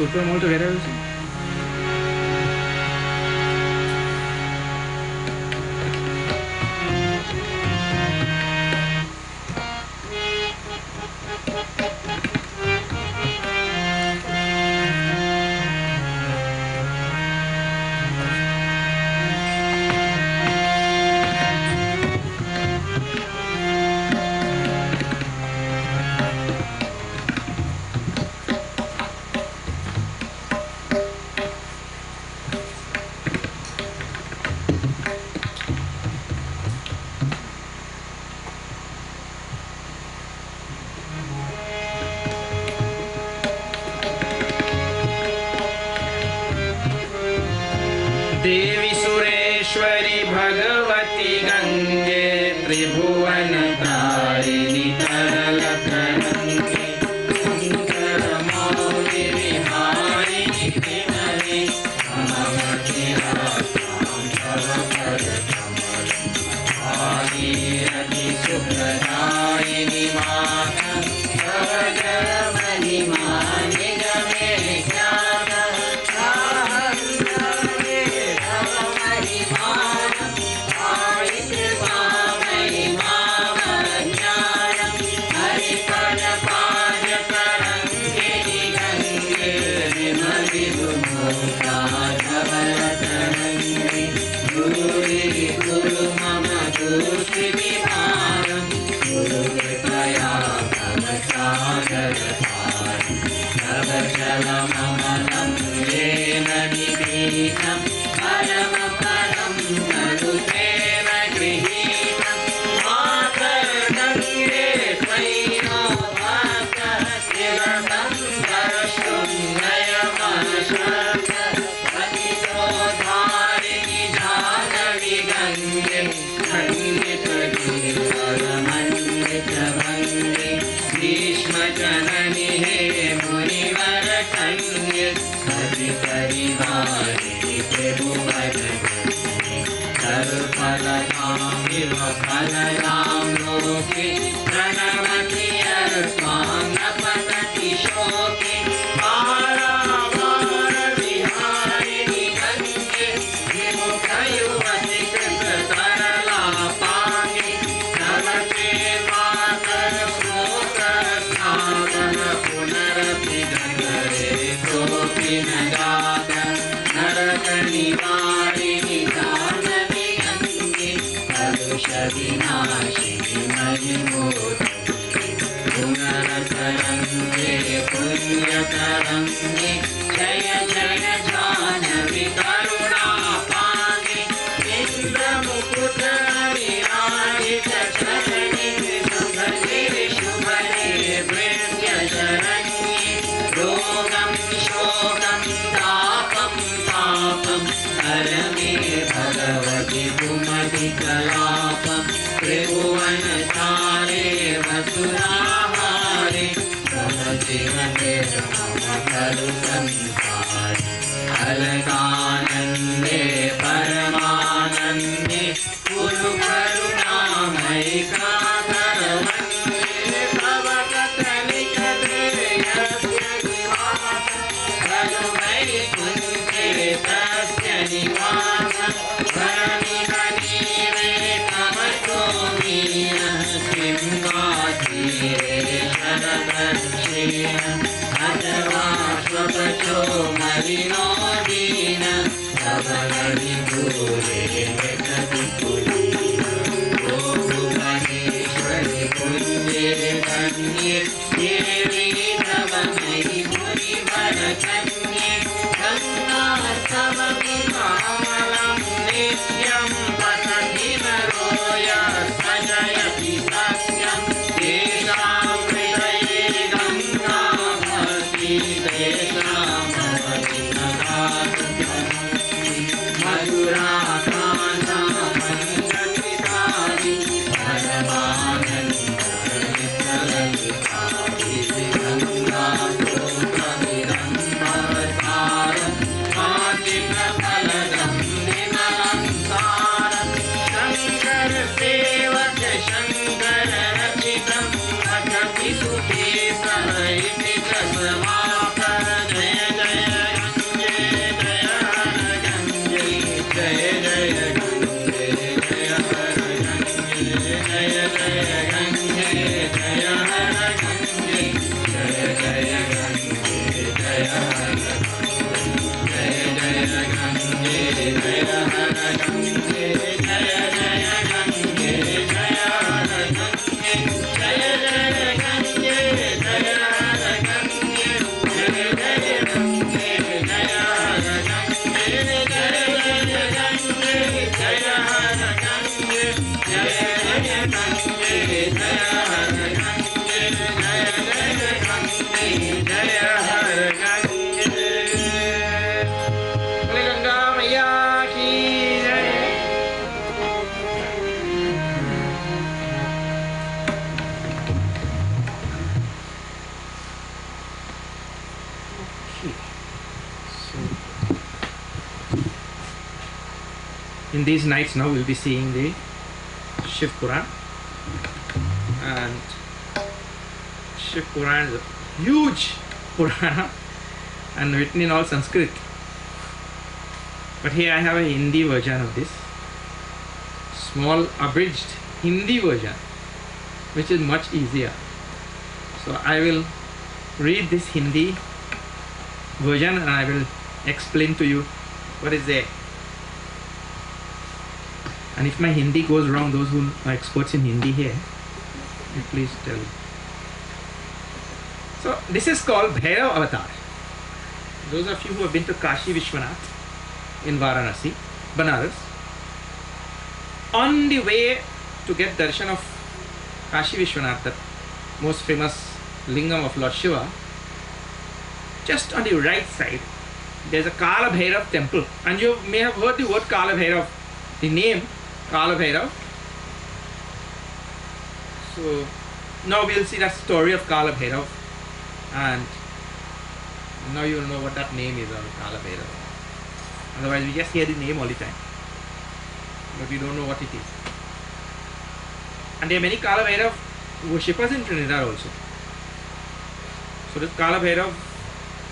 Super molto vero così. त्रिभुवन तारिणी तरल तरंगे सुंदर मौलि विहारिणी विमले सममति भागीरथी सुखदायिनी माता महिमा निज में ज्ञान गुरु मम दूषि विभागं गुरु कृपया भव सागर पारं तव जलममलं येन निपीतं परम परं मरुतेन गृहीतं मातर्गङ्गे त्वयि नो भक्तः शिवतं द्रष्टुं नयमशक्त पतितोद्धारिणि जानवि गङ्गे खण्डितगिरिवरमण्डितभङ्गे भीष्मजननि हे मुनिवर कन्ये परिपरिवारिणि त्रिभुवनगङ्गे सर्वफलदामिव फलदां लोके प्रणमति यस्मां न पतति शोके पारावारविहारिणि गङ्गे विमुखयुवति कृततरलापाङ्गे तव चेवाकर श्लोकस्नातन पुनरपि गङ्गे सोऽपि न जात नरकनिवारिणि जानवि गङ्गे कलुषविनाशिनि महिमोदङ्गे गुणरतरङ्गे पुण्यतरङ्गे जय जय जानवि करुणापाङ्गे इन्द्रमुकुट विराजित चरणे शुभगे शुभगे वृद्यशरण्ये रोगं शोकं तापं तापं हर मे भगवति कुमतिकलापं त्रिभुवनसारे वसुराहारे भवति मम खलु संसारे अलकानन्दे परमानन्दे कुरु करुणामयि कातरवन्दे तव कथनिकते यस्य निवासः खलु वैकुण्ठे तस्य निवासः वरनिधनीरे तव सोमीनः किं वा धीरे शरदर्शेन अथवा स्वपचो मलिनो दीन तव हरिभूरे जगतिपुरीन ओ भुवनेश्वरि पुण्ये धन्ये देवी तव मयि मुनिवरकन्ये गङ्गास्तवमुखामलं नित्यं पठति नरो यः जयति सत्यं तेषां हृदये गङ्गा भवति तेषां भवति मधुराकान्ता मञ्जलितानि परमानन्दनित्यललितानि Ganga शोकविरम्भर in these nights now we'll be seeing the Shiva Purana, and Shiva Purana is a huge Purana and written in all Sanskrit. But here I have a Hindi version of this, small abridged Hindi version, which is much easier. So I will read this Hindi version and I will explain to you what is there. And if my Hindi goes wrong, those who are experts in Hindi here, you please tell me. So this is called Bhairav Avatar. Those of you who have been to Kashi Vishwanath in Varanasi, Banaras, on the way to get darshan of Kashi Vishwanath, the most famous lingam of Lord Shiva, just on the right side there's a Kala Bhairav temple, and you may have heard the word Kala Bhairav, the name Kala Bhairav. So now we'll see that story of Kala Bhairav, and now you'll know what that name is of Kala Bhairav. Otherwise we just hear the name all the time, but we don't know what it is. And there are many Kala Bhairav worshippers in Trinidad also. So this Kala Bhairav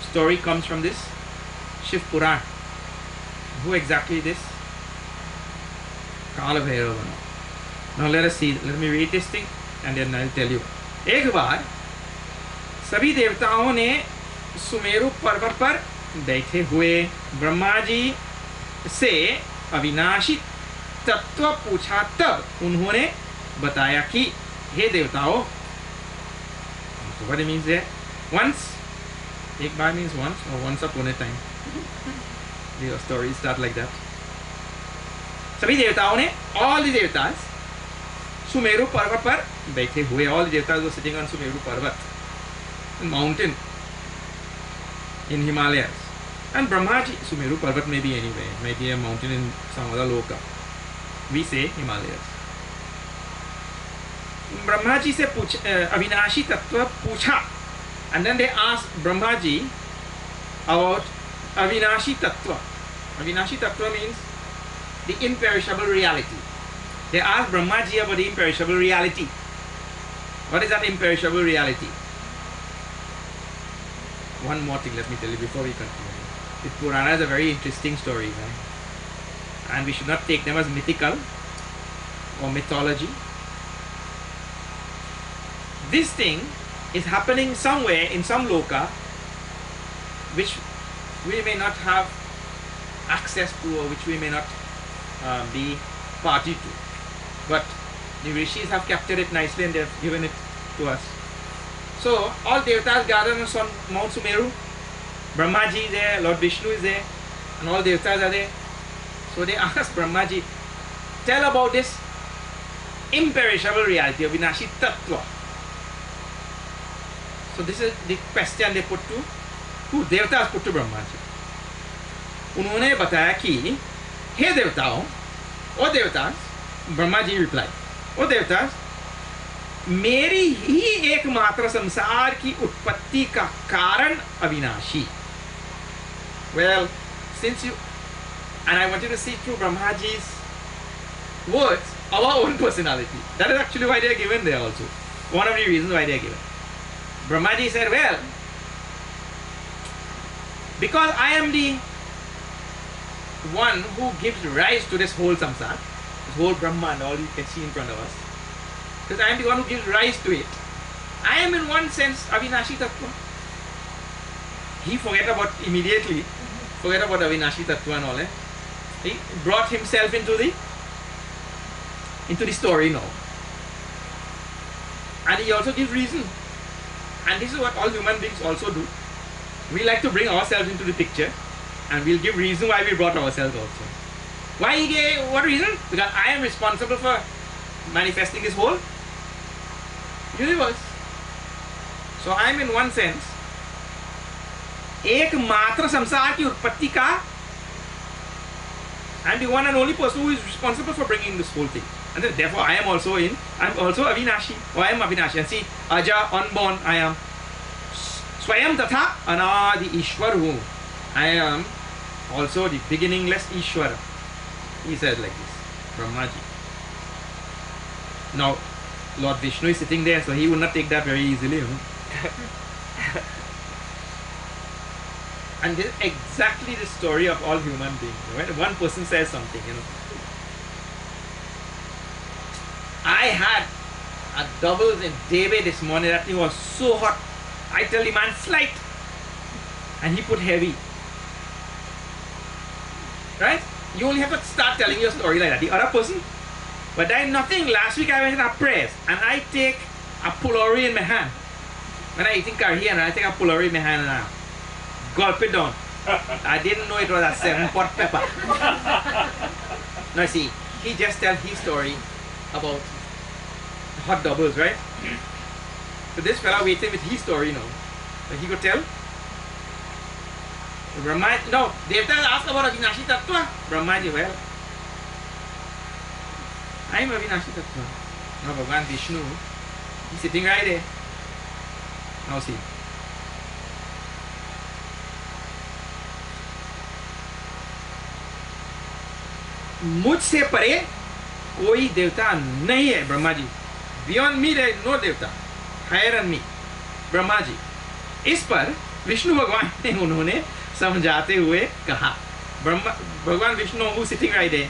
story comes from this Shiva Purana. Who exactly this? Kala Bhairav. Now let us see, let me read this thing and then I'll tell you. एक बार सभी देवताओं ने सुमेरु पर्वत पर बैठे हुए ब्रह्मा जी से अविनाशी तत्व पूछा, तब उन्होंने बताया कि हे देवताओं, so what it means there? Once, एक बार means once, or once upon a time. The stories start like that. सभी देवताओं ने, all the devtas, सुमेरु पर्वत पर बैठे हुए, all the devtas were sitting on Sumeru पर्वत, a mountain in Himalayas. And Brahmaji, Sumeru पर्वत may be anywhere, it may be a mountain in some other loka. We say Himalayas. Brahma ji से अविनाशी तत्व पूछा, and then they asked Brahma ji about Avinashi Tattva. Avinashi Tattva means the imperishable reality. They asked Brahma ji about the imperishable reality. What is that imperishable reality? One more thing let me tell you before we continue. The Purana is a very interesting story, right? And we should not take them as mythical or mythology. This thing is happening somewhere in some loka which we may not have access to, or which we may not be party to. But the rishis have captured it nicely and they have given it to us. So all devatas gathered on Mount Sumeru. Brahma ji is there, Lord Vishnu is there, and all devatas are there. So they asked Brahma ji, tell about this imperishable reality of Vinashi Tattva. So this is the question they put to who? Devatas put to Brahma ji. उन्होंने बताया कि हे देवताओं, ओ देवतास, Brahma ji replied, ओ देवतास, मेरी ही एकमात्र संसार की उत्पत्ति का कारण अविनाशी. Well, since you, and I want you to see through Brahma ji's words our own personality. That is actually why they are given there also. One of the reasons why they are given. Brahma ji said, well, because I am the one who gives rise to this whole samsara, this whole Brahman, all you can see in front of us, because I am the one who gives rise to it, I am in one sense Avinashi Tattva. He forget about Avinashi Tattva and all that. He brought himself into the story now. And he also gives reason. And this is what all human beings also do. We like to bring ourselves into the picture, and we'll give reason why we brought ourselves also. Why he gave, what reason? Because I am responsible for manifesting this whole universe. So I am in one sense एकमात्र संसार की उत्पत्ति का, I am the one and only person who is responsible for bringing this whole thing. And then, therefore I am also Avinashi, or I am Avinashi. And see, Aja, unborn, I am. Swayam Tatha Anadi Ishwaru. I am also the beginningless Ishwara. He says like this. Brahma ji. Now, Lord Vishnu is sitting there, so he would not take that very easily, you know. And this is exactly the story of all human beings. When one person says something, you know. I had a doubles in Debe this morning. That thing was so hot. I tell the man, slight. And he put heavy. Right? You only have to start telling your story like that. The other person, but then nothing. Last week I went in a press and I take a pulori in my hand. When I eating curry and I take a pulori in my hand and I gulp it down. I didn't know it was a 7-pot pepper. Now see, he just tell his story about hot doubles, right? So this fella waiting with his story, you know. So he could tell. Brahma, no, Devta asked about Avinashi Tattva. Brahmaji, well, I am Avinashi Tattva. Now Bhagavan Vishnu, he's sitting right there. Now see. मुझसे परे कोई देवता नहीं है Brahma ji. Beyond me there is no देवता. Higher than me. Brahma ji. इस पर विष्णु भगवान ने उन्होंने समझाते हुए कहा. भगवान Vishnu who is sitting right there,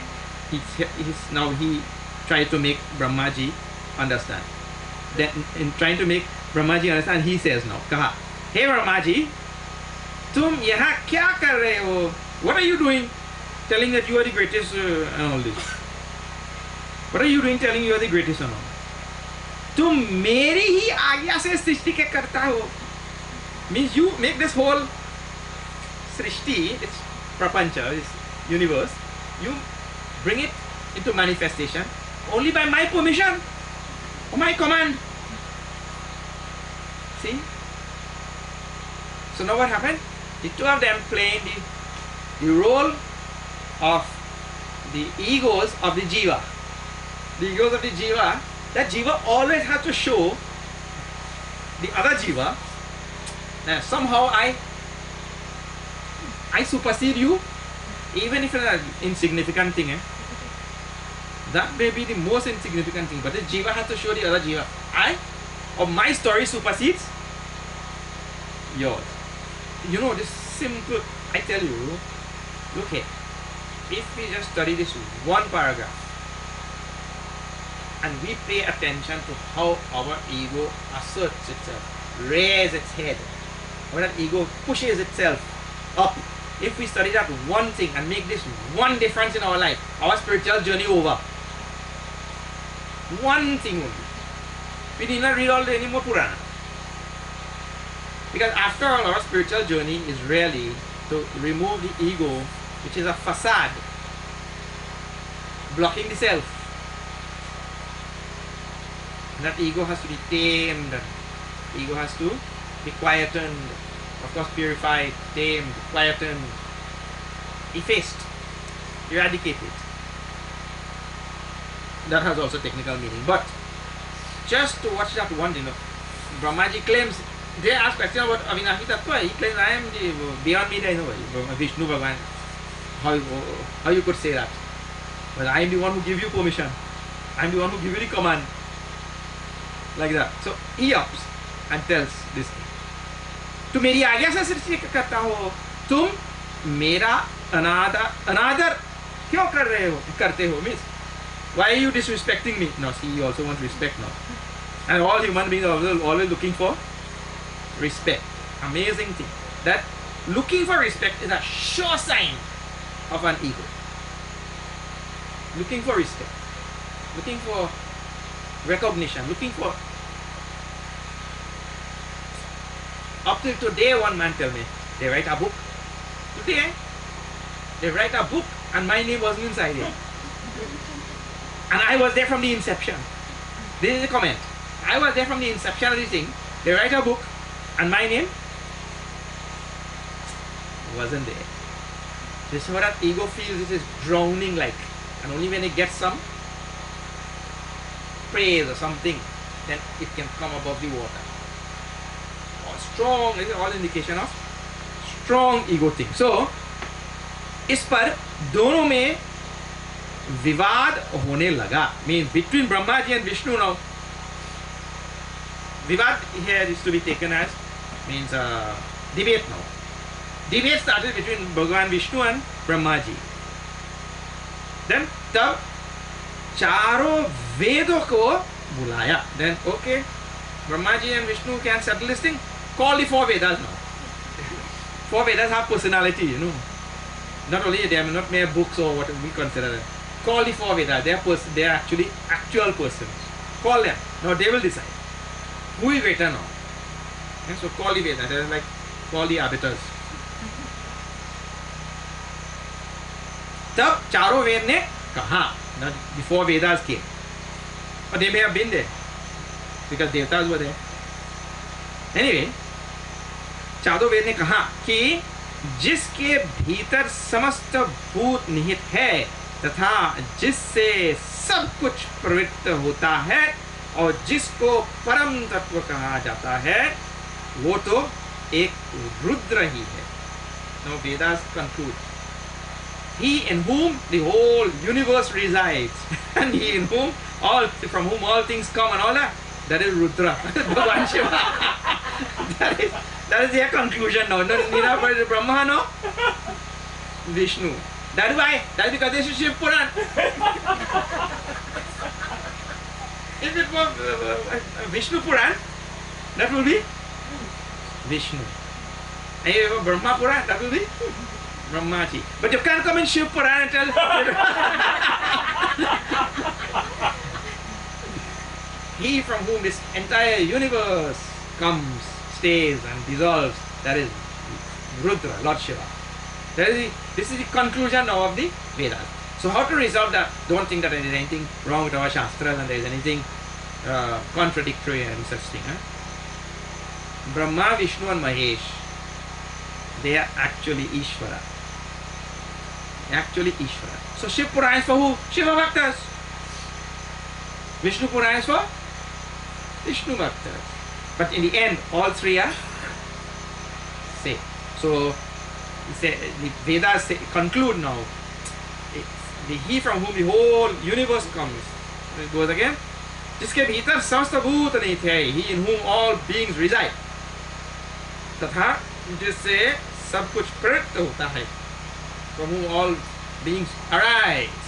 now he tried to make Brahma ji understand. Then in trying to make Brahma ji understand, he says now, कहा, hey Brahma ji, तुम यहाँ क्या कर रहे हो? What are you doing? Telling that you are the greatest and all this. What are you doing telling you are the greatest and all? तुम मेरी ही आज्ञा से सृष्टि के करता हो. Means you make this whole Srishti, this prapancha, this universe, you bring it into manifestation only by my permission or my command. See? So now what happened? The two of them playing the role of the egos of the jiva. The egos of the jiva, that jiva always has to show the other jiva that somehow I supersede you, even if it's an insignificant thing. That may be the most insignificant thing, but the jiva has to show the other jiva, my story supersedes yours. You know, this simple, I tell you, look here, if we just study this one paragraph and we pay attention to how our ego asserts itself, raises its head, how that ego pushes itself up, if we study that one thing and make this one difference in our life, our spiritual journey over. One thing only. We need not read all the anymore Purana. Because after all, our spiritual journey is really to remove the ego, which is a facade, blocking the self. And that ego has to be tamed. Ego has to be quietened. Of course, purified, tamed, quietened, effaced, eradicated. That has also technical meaning. But just to watch that one thing, Brahmaji claims, they ask question about Avinashi Tattva. He claims, I am the beyond me, there is nobody. Vishnu Bhagavan. How you could say that? But I am the one who give you permission. I am the one who give you the command. Like that. So he ups and tells this thing. तुम मेरी आज्ञा से सृष्टि करता हो, तुम मेरा अनादर क्यों करते हो? Means, why are you disrespecting me? No, see, you also want respect now. And all human beings are always looking for respect. Amazing thing. That looking for respect is a sure sign of an ego. Looking for respect. Looking for recognition. Looking for... Up till today, one man tell me, they write a book. Today, they write a book and my name wasn't inside it. And I was there from the inception. This is the comment. I was there from the inception of this thing. They write a book and my name wasn't there. This is what that ego feels. This is drowning like. And only when it gets some praise or something, then it can come above the water. Strong, this is all indication of strong ego thing. So, इस पर दोनों में विवाद होने लगा. Means between Brahma ji and Vishnu now. Vivad here is to be taken as means debate now. Debate started between Bhagavan Vishnu and Brahma ji. Then तब चारों वेदों को बुलाया. Then okay, Brahma ji and Vishnu can settle this thing. Call the four Vedas now. Four Vedas have personality, you know. Not only they are not mere books or what we consider them. Call the four Vedas. They are actually actual persons. Call them. Now they will decide who is Veda now. And so call the Vedas. They are like call the arbiters. तब चारों वेद ने कहा. Now the four Vedas came, but they may have been there because devatas were there. Anyway, चारों वेद ने कहा कि जिसके भीतर समस्त भूत निहित है तथा जिससे सब कुछ प्रवृत्त होता है और जिसको परम तत्व कहा जाता है वो तो एक रुद्र ही है. Now Vedas conclude. He in whom the whole universe resides and he in whom from whom all things come and all that is Rudra. Bhagavan Shiva. That is their conclusion now. Nira for Brahma, no? Vishnu. That is why. That is because this is Shiva Purana. If it was Vishnu Purana, that will be Vishnu. And if it was Brahma Purana, that will be Brahma ji. But you can't come in Shiva Purana and tell. He from whom this entire universe comes, stays and dissolves, that is Rudra, Lord Shiva. This is the conclusion now of the Vedas. So how to resolve that? Don't think that there is anything wrong with our Shastras and there is anything contradictory and such thing. Brahma, Vishnu and Mahesh, they are actually Ishvara. Actually Ishvara. So Shiva Purana is for who? Shiva Bhaktas. Vishnu Purana is for Vishnu Bhaktas. But in the end, all three are same. So the Vedas conclude now. He from whom the whole universe comes. It goes again. जिसके भीतर समस्त भूत निहित है. He in whom all beings reside. तथा जिससे सब कुछ प्रवृत्त होता है. From whom all beings arise.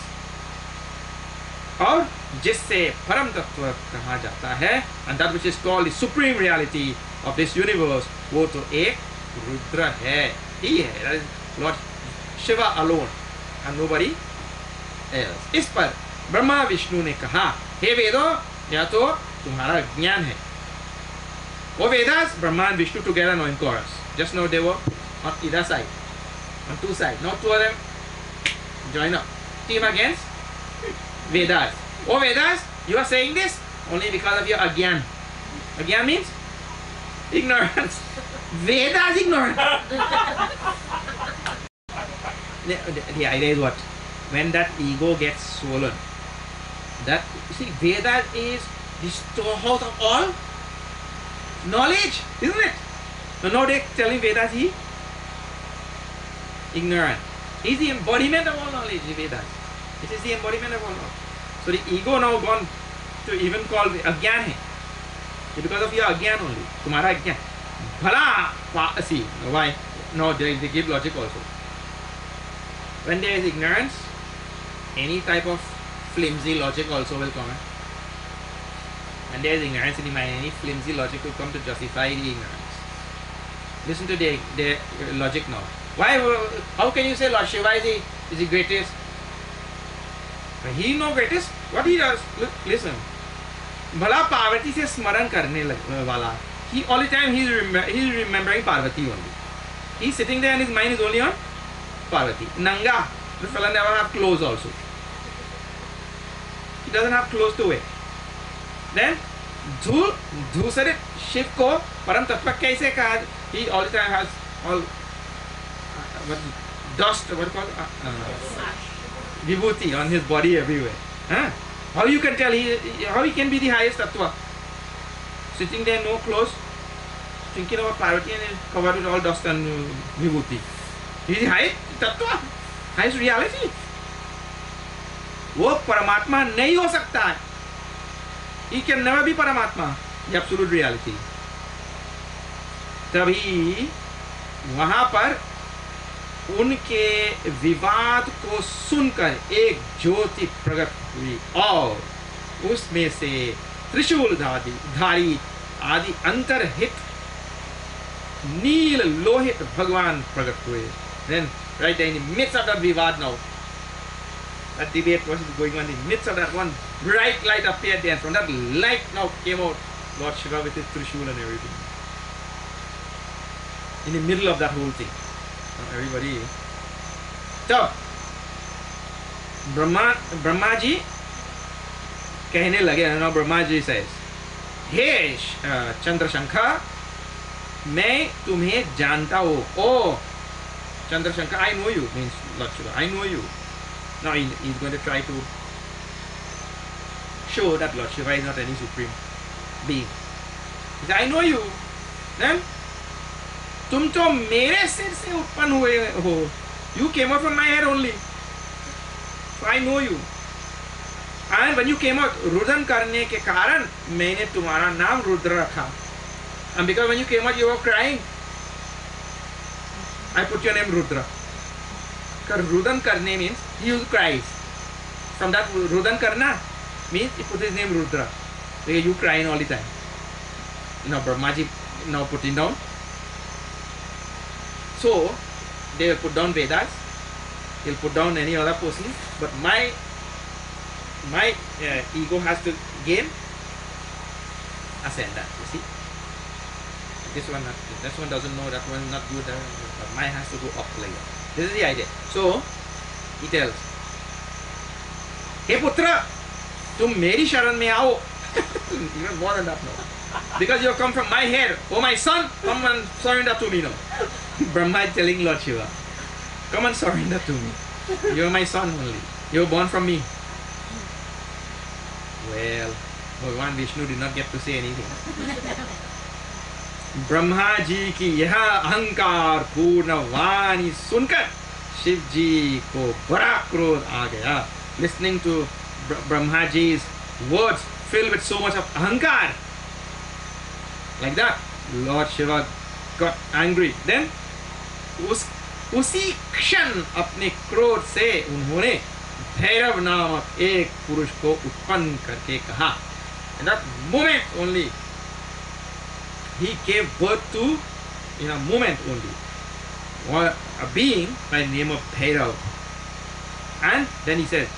और जिससे परम तत्व कहा जाता है, and that which is called the supreme reality of this universe, वो तो एक रुद्र है. He है. That is Lord Shiva alone and nobody else. इस पर ब्रह्मा विष्णु ने कहा, हे वेदो, यह तो तुम्हारा ज्ञान है. वो Vedas, Brahma and Vishnu together now in chorus. Just now they were on either side, on two sides. Now two of them join up. Team against Vedas. Oh Vedas, you are saying this only because of your agyan. Agyan means ignorance. Vedas ignorance. The idea is what? When that ego gets swollen, that you see, Vedas is the storehouse of all knowledge, isn't it? Now they're telling Vedas he ignorant. He is the embodiment of all knowledge, the Vedas. It is the embodiment of all knowledge. So the ego now gone to even call the agyan hai. Because of your agyan only. Tumhara agyan. Bhala, see, why? No, they give logic also. When there is ignorance, any type of flimsy logic also will come. When there is ignorance in the mind, any flimsy logic will come to justify the ignorance. Listen to their logic now. Why? How can you say Lord Shiva is the greatest? He is no greatest. What he does? Look, listen. Bhala Parvati se smaran karne wala. He all the time he is remembering Parvati only. He is sitting there and his mind is only on Parvati. Nanga, the fella never have clothes also. He doesn't have clothes to wear. Then Dhru said it, Shiv ko Param Tattva kaise kaha? He all the time has all dust, what do you call it? Vibhuti on his body everywhere. Huh? How you can tell how he can be the highest tattva? Sitting there, no clothes, thinking about Parvati and covered with all dust and vibhuti. He is the highest tattva, highest reality. वो परमात्मा नहीं हो सकता है. He can never be Paramatma, the absolute reality. तभी वहां पर उनके विवाद को सुनकर एक ज्योति प्रकट हुई और उसमें से त्रिशूल धारी आदि अंतर्हित नील लोहित भगवान प्रकट हुए. Then right there in the midst of that vivad now, that debate was going on in the midst of that, one bright light appeared there. From that light now came out Lord Shiva with his trishul and everything. In the middle of that whole thing. Now everybody. So, Brahma ji कहने लगे. Now Brahma ji says, Hey Chandrashankha, मैं तुम्हें जानता हूँ. Oh, Chandrashankha, I know you, means Lord Shiva, I know you. Now he's going to try to show that Lord Shiva is not any supreme being. He said, I know you. Then, तुम तो मेरे सिर से उत्पन्न हुए हो. You came out from my head only. So I know you. And when you came out, रुदन करने के कारण मैंने तुम्हारा नाम रुद्र रखा. And because when you came out, you were crying, I put your name Rudra. Because Rudan Karne means he who cries. From that, Rudan Karna means he put his name Rudra. Because you crying all the time. Now Brahmaji now putting down. So they will put down Vedas. He'll put down any other person. But my ego has to gain ascendant. You see. This one doesn't know, that one not good, but mine has to go up later. This is the idea. So he tells, Hey Putra, tum meri sharan mein aao. Even more than that now. Because you have come from my head. Oh my son, come and surrender to me now. Brahma is telling Lord Shiva, come and surrender to me. You are my son only. You were born from me. Well, Bhagavan Vishnu did not get to say anything. Brahma ji की यह अहंकार पूर्ण वाणी सुनकर शिव जी को बड़ा क्रोध आ गया. Listening to Brahma ji's words filled with so much of ahankar, like that, Lord Shiva got angry. Then उसी क्षण अपने क्रोध से उन्होंने भैरव नामक एक पुरुष को उत्पन्न करके कहा. In that moment only, he gave birth to, in a moment only, a being by the name of Bhairav. And then he said,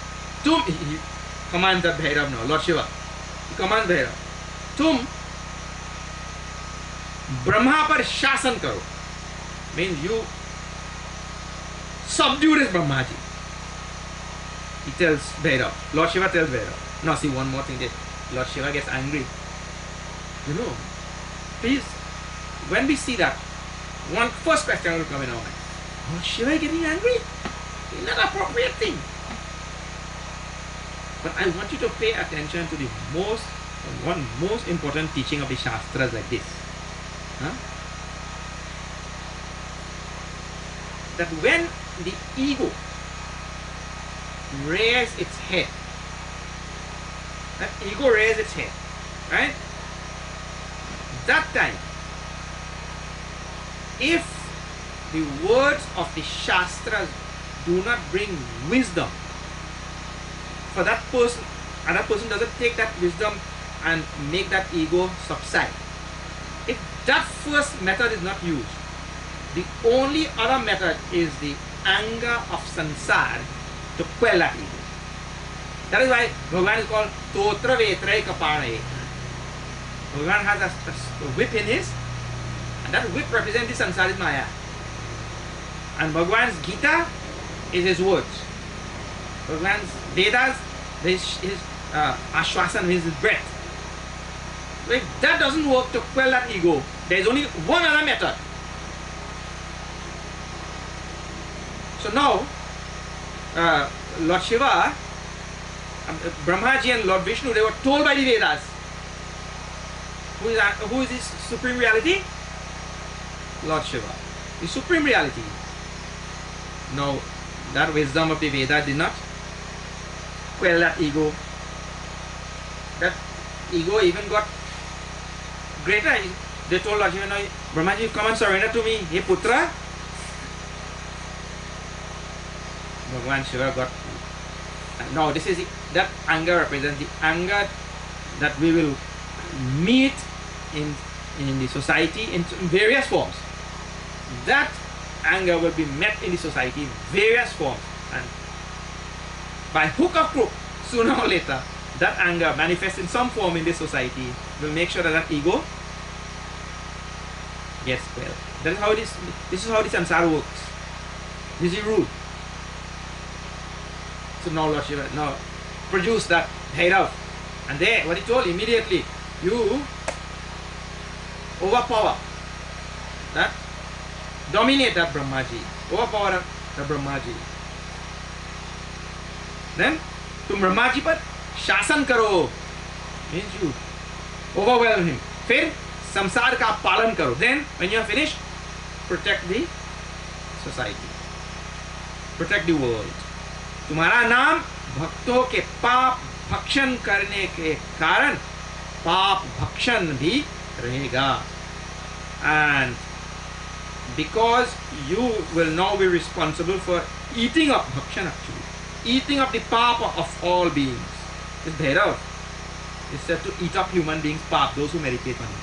he commands that Bhairav now, Lord Shiva. He commands Bhairav, तुम ब्रह्मा पर शासन करो. Means you subdue this Brahmaji. He tells Bhairav. Lord Shiva tells Bhairav. Now see one more thing there. Lord Shiva gets angry. You know, please, when we see that, one first question will come in our mind. Lord Shiva getting angry? It's not an appropriate thing. But I want you to pay attention to the most important teaching of the Shastras like this. Huh? That when the ego raises its head, right? That time, if the words of the Shastras do not bring wisdom, for that person, and that person doesn't take that wisdom and make that ego subside. If that first method is not used, the only other method is the anger of sansar to quell that ego. That is why Bhagavan is called Totra Vetrai Kapane. Bhagavan has a whip in his, and that whip represents the sansaric Maya. And Bhagavan's Gita is his words. Bhagavan's Vedas is his Ashwasan, means his breath. So if that doesn't work to quell that ego, there is only one other method. So now, Lord Shiva, Brahmaji and Lord Vishnu, they were told by the Vedas. Who is this supreme reality? Lord Shiva, the supreme reality. Now, that wisdom of the Vedas did not quell that ego. That ego even got greater. They told Lord Shiva, Brahmaji, come and surrender to me. Hey Putra. Bhagwan Shiva got. No, this is that anger represents the anger that we will meet in the society in various forms. That anger will be met in the society in various forms, and by hook or crook, sooner or later, that anger manifests in some form in this society will make sure that that ego gets quelled. That is how it is. This is how the samsara works. This is the rule. So now Lord Shiva, now produce that Bhairav. And there, what he told immediately, you overpower that, dominate that Brahmaji, overpower the Brahmaji. Then, तुम ब्रह्माजी पर शासन करो, means you overwhelm him. फिर संसार का पालन करो. Then, when you are finished, protect the society, protect the world. तुम्हारा नाम भक्तों के पाप भक्षण करने के कारण पाप भक्षण भी रहेगा. And because you will now be responsible for eating up bhakshan, actually eating up the papa of all beings. This Bhairav is said to eat up human beings' pap, those who meditate on him.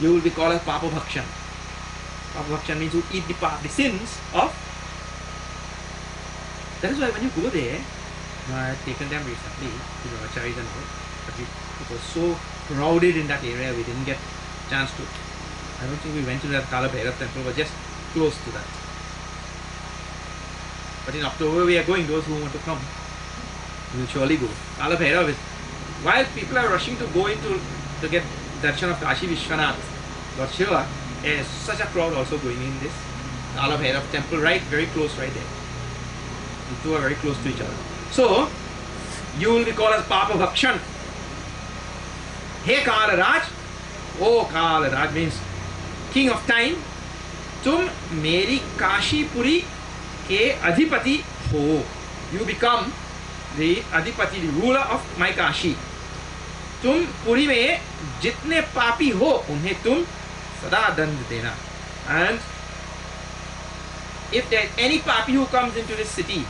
You will be called as papa bhakshan. Papa bhakshan means you eat the pap, the sins of. That is why when you go there, I had taken them recently to the acharyas and all, but it was so crowded in that area we didn't get a chance to. I don't think we went to that Kala Bhairav temple, but just close to that. But in October we are going, those who want to come, we will surely go. Kala Bhairav is, while people are rushing to go into to get darshan of Kashi Vishwanath, Lord Shiva, there is such a crowd also going in this Kala Bhairav temple, right, very close right there. The two are very close to each other. So, you will be called as Papa Bhakshan. Hey Kala Raj, oh Kala Raj means King of Time, तुम मेरी काशीपुरी के अधिपति हो. You become the अधिपति, the ruler of my Kashi. तुम पुरी में जितने पापी हो उन्हें तुम सदा दंड देना. And if there is any papi who comes into this city,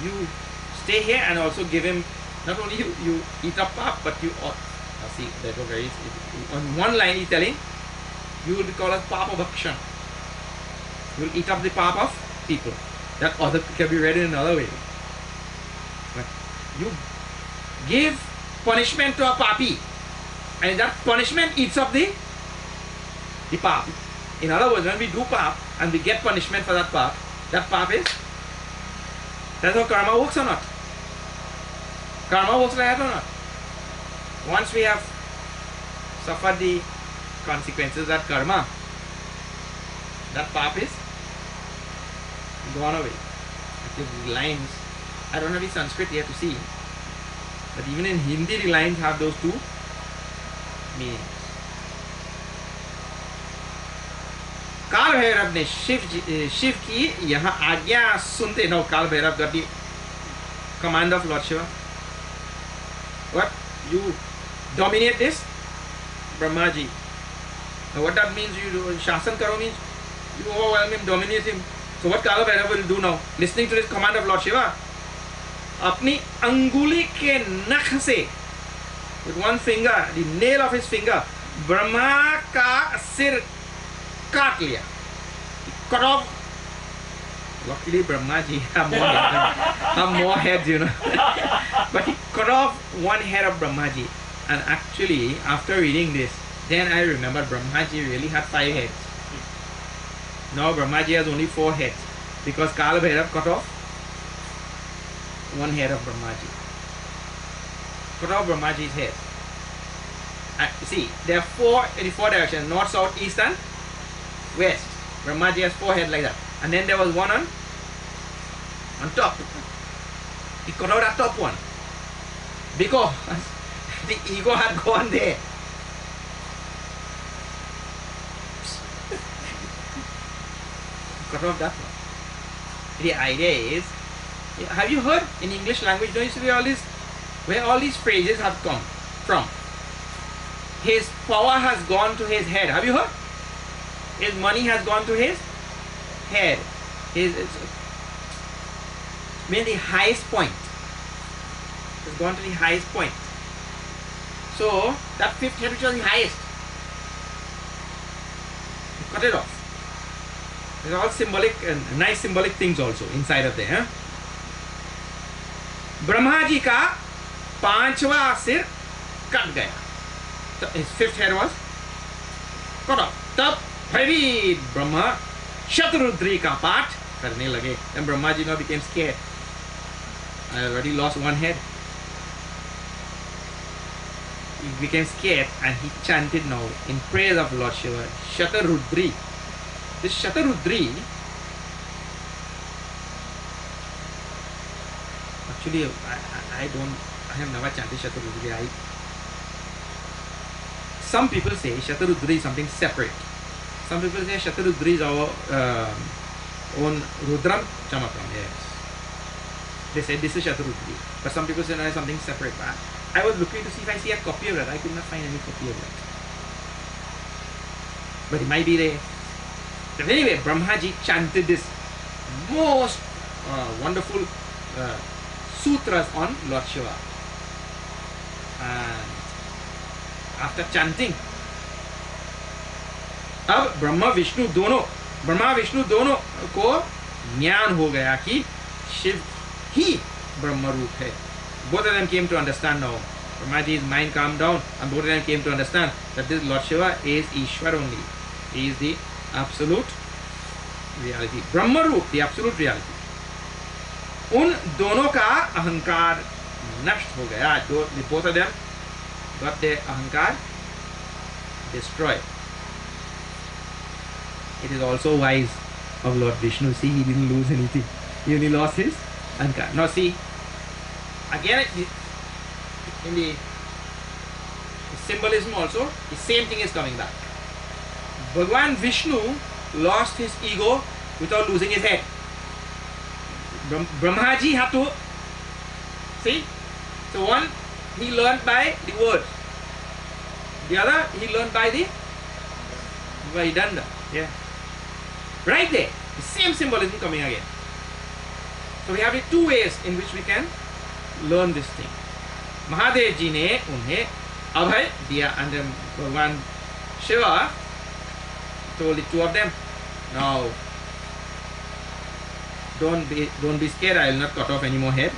you stay here and also give him, not only you eat up pap, but you see that was very, on one line he's telling, you will be called as Papa Bhakshan. You will eat up the pap of people. That other can be read in another way. But you give punishment to a papi, and that punishment eats up the pap. In other words, when we do pap and we get punishment for that pap is, that's how karma works or not? Karma works like that or not? Once we have suffered the consequences of that karma, that pap is gone away. The lines, I don't have the Sanskrit here to see, but even in Hindi the lines have those two meanings. काल भैरव ने शिव की यहाँ आज्ञा सुनते. Now काल Bhairav got the command of Lord Shiva. What? You dominate this Brahmaji. Now what that means, you do shasan karo means you overwhelm him, dominate him. So what Kala Bhairav will do now, listening to this command of Lord Shiva, अपनी अंगुली के नख से, with one finger, the nail of his finger, Brahma का सिर काट लिया. Cut off. Luckily Brahmaji have more heads, you know. But he cut off one head of Brahmaji. And actually, after reading this, then I remembered Brahmaji really had 5 heads. Now Brahmaji has only 4 heads, because Kala Bhairav cut off one head of Brahmaji. Cut off Brahmaji's head. See, there are 4 in the 4 directions: north, south, east and west. Brahmaji has 4 heads like that. And then there was one on top. He cut out that top one, because the ego had gone there. Cut off that one. The idea is Have you heard in English language? Don't you see where all these phrases have come from? His power has gone to his head. Have you heard? His money has gone to his head. It's the highest point. It's gone to the highest point. So that fifth head, which was the highest, cut it off. There's all symbolic and nice symbolic things also inside of there. Brahma ji का पांचवा सिर cut गया. His fifth head was cut off. तब भयभीत ब्रह्मा शतरुद्री का पाठ करने लगे. Then Brahma ji now became scared. I already lost one head. He became scared and he chanted now in praise of Lord Shiva, Shatarudri. This Shatarudri, actually I have never chanted Shatarudri. Some people say Shatarudri is something separate. Some people say Shatarudri is our own Rudram Chamakram. Yes. They say this is Shatarudri. But some people say no, it's something separate. I was looking to see if I see a copy of it. I could not find any copy of it. But it might be there. But anyway, Brahmaji chanted this most wonderful sutras on Lord Shiva. And after chanting, अब ब्रह्मा विष्णु दोनों को ज्ञान हो गया कि शिव ही ब्रह्म रूप है. Both of them came to understand now. Brahmaji's mind calmed down and both of them came to understand that this Lord Shiva is Ishwar only. He is the absolute reality. Brahma रूप, the absolute reality. उन दोनों का अहंकार नष्ट हो गया. Both of them got their ahankar destroyed. It is also wise of Lord Vishnu. See, he didn't lose anything. He only lost his ahankar. Now see, again in the symbolism also, the same thing is coming back. Bhagwan Vishnu lost his ego without losing his head. Brahmaji had to, see, so one he learned by the word, the other he learned by the Vaidanda. Yeah, right there, the same symbolism coming again. So we have the two ways in which we can learn this thing. Mahadev ji ने उन्हें अभय दिया, and then Bhagwan Shiva told the two of them, now don't be scared, I will not cut off any more head.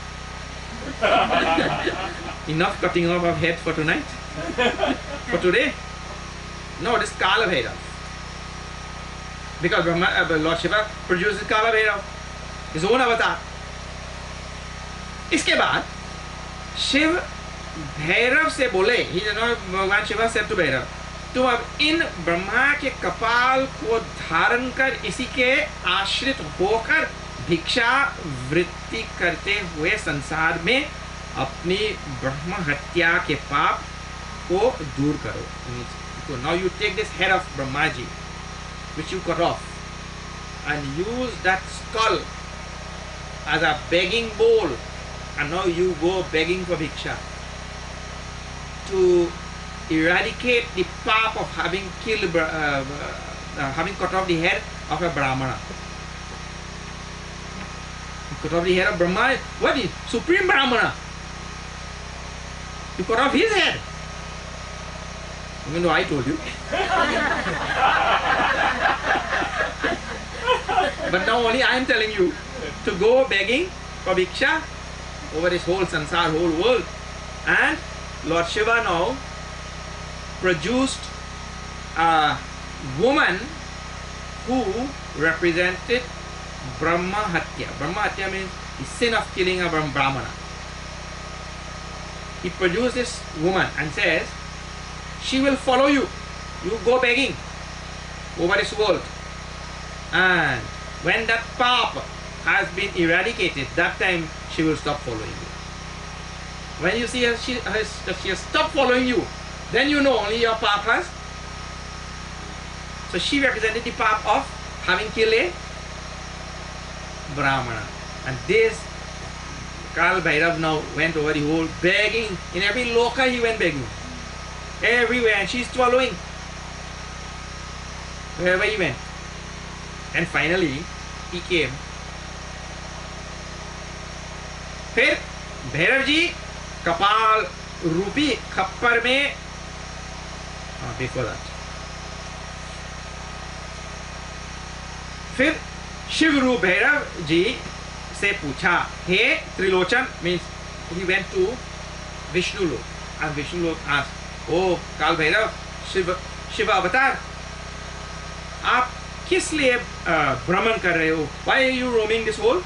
Enough cutting off of head for tonight, for today. No, this Kala Bhairav, because Lord Shiva produces Kala Bhairav, his own avatar. इसके बाद शिव भैरव से बोले, ही भगवान Shiva said to Bhairav, तुम अब इन ब्रह्मा के कपाल को धारण कर इसी के आश्रित होकर भिक्षा वृत्ति करते हुए संसार में अपनी ब्रह्म हत्या के पाप को दूर करो. So now you take this head of Brahmaji which you cut off and use that skull as a begging bowl, and now you go begging for bhiksha to eradicate the pap of having killed, having cut off the head of a Brahmana. You cut off the head of Brahma, what is Supreme Brahmana? You cut off his head. Even though I told you. But now only I am telling you to go begging for bhiksha over this whole sansar, whole world. And Lord Shiva now produced a woman who represented Brahma Hatya. Brahma Hatya means the sin of killing a Brahmana. He produced this woman and says, she will follow you. You go begging over this world. And when that pap has been eradicated, that time she will stop following you. When you see she has stopped following you, then you know only your pap has. So she represented the pap of having killed a Brahmana. And this Kal Bhairav now went over the whole begging. In every loka he went begging. Everywhere, and she's following. Wherever he went. And finally, he came. फिर भैरव जी कपाल रूपी खप्पर में before that फिर शिव रूप भैरव जी से पूछा, हे Trilochan, means he went to Vishnu Lok, and Vishnu लोक asked, ओ काल भैरव, शिव अवतार, आप किस लिए भ्रमण कर रहे हो? Why are you roaming this whole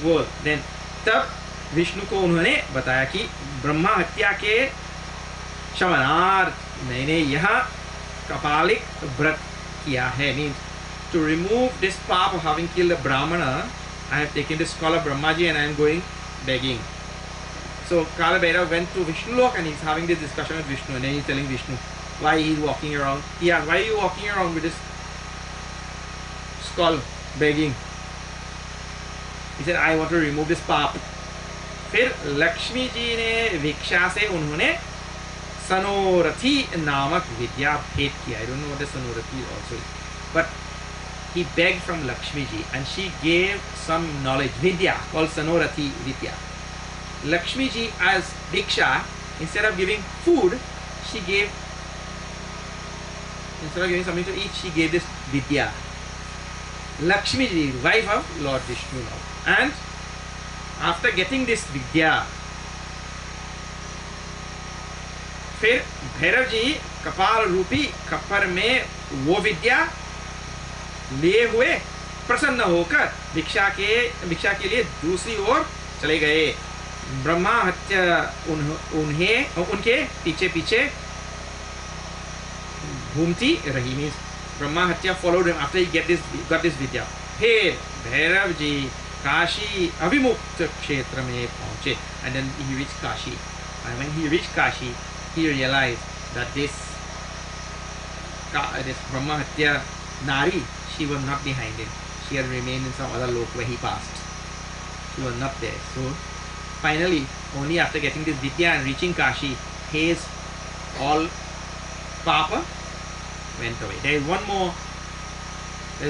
world? Then तब विष्णु को उन्होंने बताया कि ब्रह्मा हत्या के शमनार्थ मैंने यहाँ कपालिक व्रत किया है. Means to remove this path of having killed a brahmana, I have taken this skull of Brahmaji and I am going begging. So Kala Bhairav went to Vishnu Lok and he's having this discussion with Vishnu, and then he's telling Vishnu why he's walking around. Yeah, why are you walking around with this skull begging? He said, I want to remove this path. फिर लक्ष्मी जी ने भिक्षा से उन्होंने सनोरथी नामक विद्या भेंट किया. I don't know what the सनोरथी also is, but he begged from Lakshmi ji and she gave some knowledge, vidya, called Sanorathi Vidya. Lakshmi ji as Diksha, instead of giving food, she gave, instead of giving something to eat, she gave this Vidya. Lakshmi ji, wife of Lord Vishnu now. And after getting this Vidya, फिर भैरव जी कपाल रूपी खप्पर में वो विद्या लिए हुए प्रसन्न होकर भिक्षा के लिए दूसरी ओर चले गए. ब्रह्मा हत्या उनके पीछे पीछे घूमती रही. मीन्स ब्रह्मा हत्या followed him after he got this vidya. फिर भैरव जी काशी अभिमुक्त क्षेत्र में पहुंचे. And then he reached Kashi. And when he reached Kashi, he realized that this Brahma Hatya Nari, she was not behind him. She had remained in some other lok where he passed. She was not there. So finally, only after getting this Vidya and reaching Kashi, his all papa went away. There is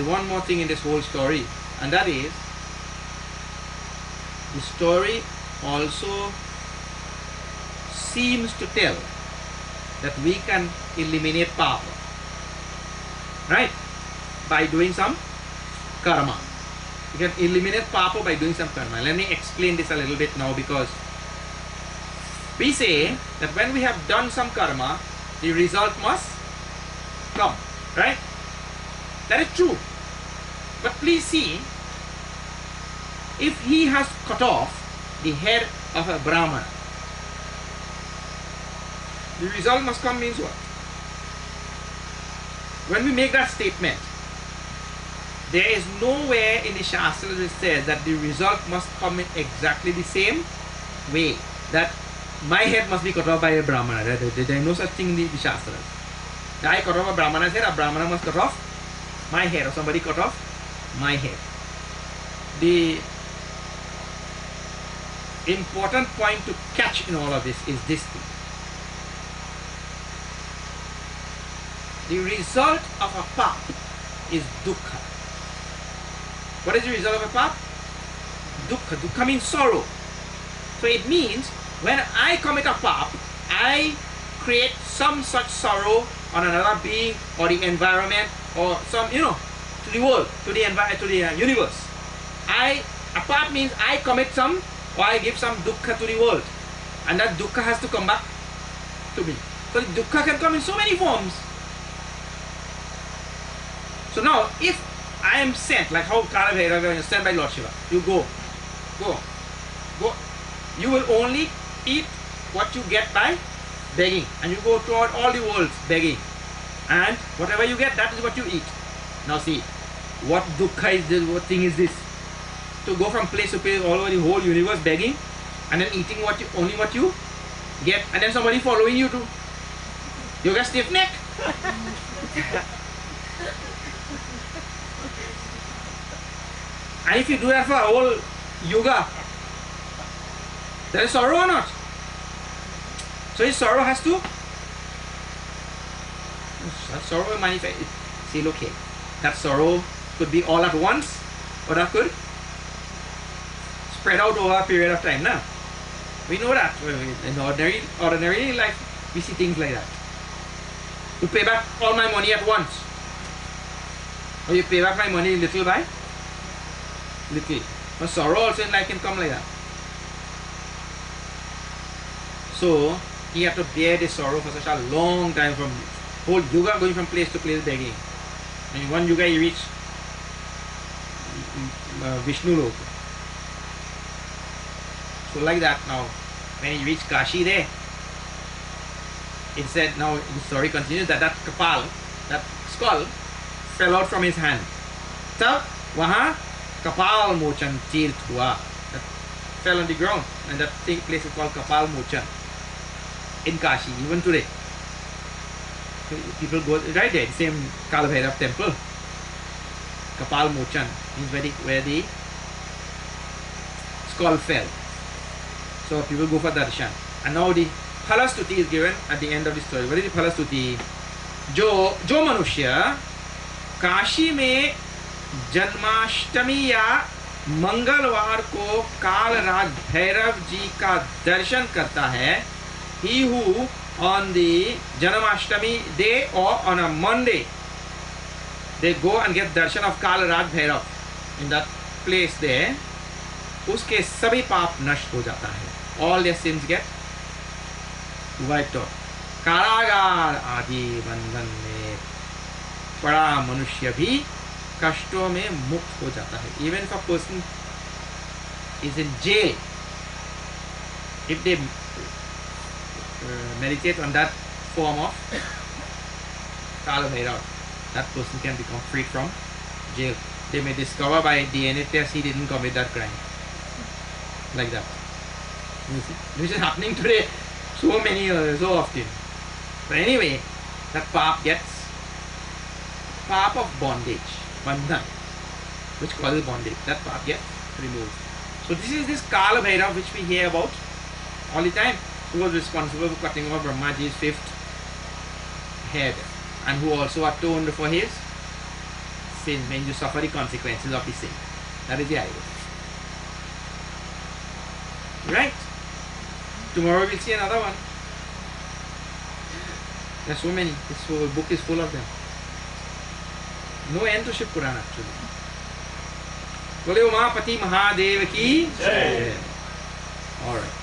one more thing in this whole story, and that is the story also seems to tell that we can eliminate papa, right? By doing some karma. You can eliminate papa by doing some karma. Let me explain this a little bit now, because we say that when we have done some karma, the result must come, right? That is true. But please see, if he has cut off the head of a Brahmana, the result must come means what? When we make that statement, there is nowhere in the Shastras that says that the result must come in exactly the same way. That my head must be cut off by a Brahmana. There is no such thing in the Shastras. I cut off a Brahmana's head, a Brahmana must cut off my head, or somebody cut off my head. The important point to catch in all of this is this thing. The result of a pap is dukkha. What is the result of a pap? Dukkha. Dukkha means sorrow. So it means when I commit a pap, I create some such sorrow on another being or the environment or some, to the world, to the universe. A pap means I commit some, or I give some dukkha to the world, and that dukkha has to come back to me. So the dukkha can come in so many forms. So now, if I am sent, like how Kala Bhairava is sent by Lord Shiva, you go. You will only eat what you get by begging, and you go throughout all the worlds begging, and whatever you get, that is what you eat. Now see, what dukkha is this? What thing is this? To go from place to place all over the whole universe begging, and then eating only what you get, and then somebody following you too. You get stiff neck. And if you do that for a whole yuga, There is sorrow or not? So his sorrow has to. That sorrow will manifest. See, look here. That sorrow could be all at once, or that could spread out over a period of time. Now, we know that in ordinary life, we see things like that. You pay back all my money at once, or you pay back my money little by little. But sorrow also in life can come like that. So he had to bear this sorrow for such a long time, from whole yuga, going from place to place begging. And in one yuga he reached Vishnu Loka. So like that, now when he reached Kashi there, it said, now the story continues, that kapal, that skull, fell out from his hand. So waha kapal mochan tirth hua. That fell on the ground, and that place is called Kapal Mochan in Kashi, even today. People go right there, same Kalabhairav temple. Kapal Mochan is where the skull fell. So people go for darshan. And now the Phalastuti is given at the end of the story. What is the Phalastuti? जो मनुष्य काशी में जन्माष्टमी या मंगलवार को कालराज भैरव जी का दर्शन करता है, he who on the Janmashtami day or on a Monday they go and get darshan of Kalaraj Bhairav in that place there, उसके सभी पाप नष्ट हो जाता है. All their sins get wiped out. कारागार आदि बंधन में पड़ा मनुष्य भी कष्टों में मुक्त हो जाता है. Even if a person is in jail, if they meditate on that form of Kala Bhairav, that person can become freed from jail. They may discover by DNA test he didn't commit that crime. Like that. You see? This is happening today so often. But anyway, that paap of bondage, bandhan, which causes bondage, that paap gets removed. So this is this Kala Bhairav which we hear about all the time, who was responsible for cutting off Brahmaji's 5th head, and who also atoned for his sin when you suffer the consequences of his sin. That is the idea. Right? Tomorrow we'll see another one. There are so many. This whole book is full of them. No end to Shiva Purana actually. Bole Umapati Mahadev ki Jai. Alright.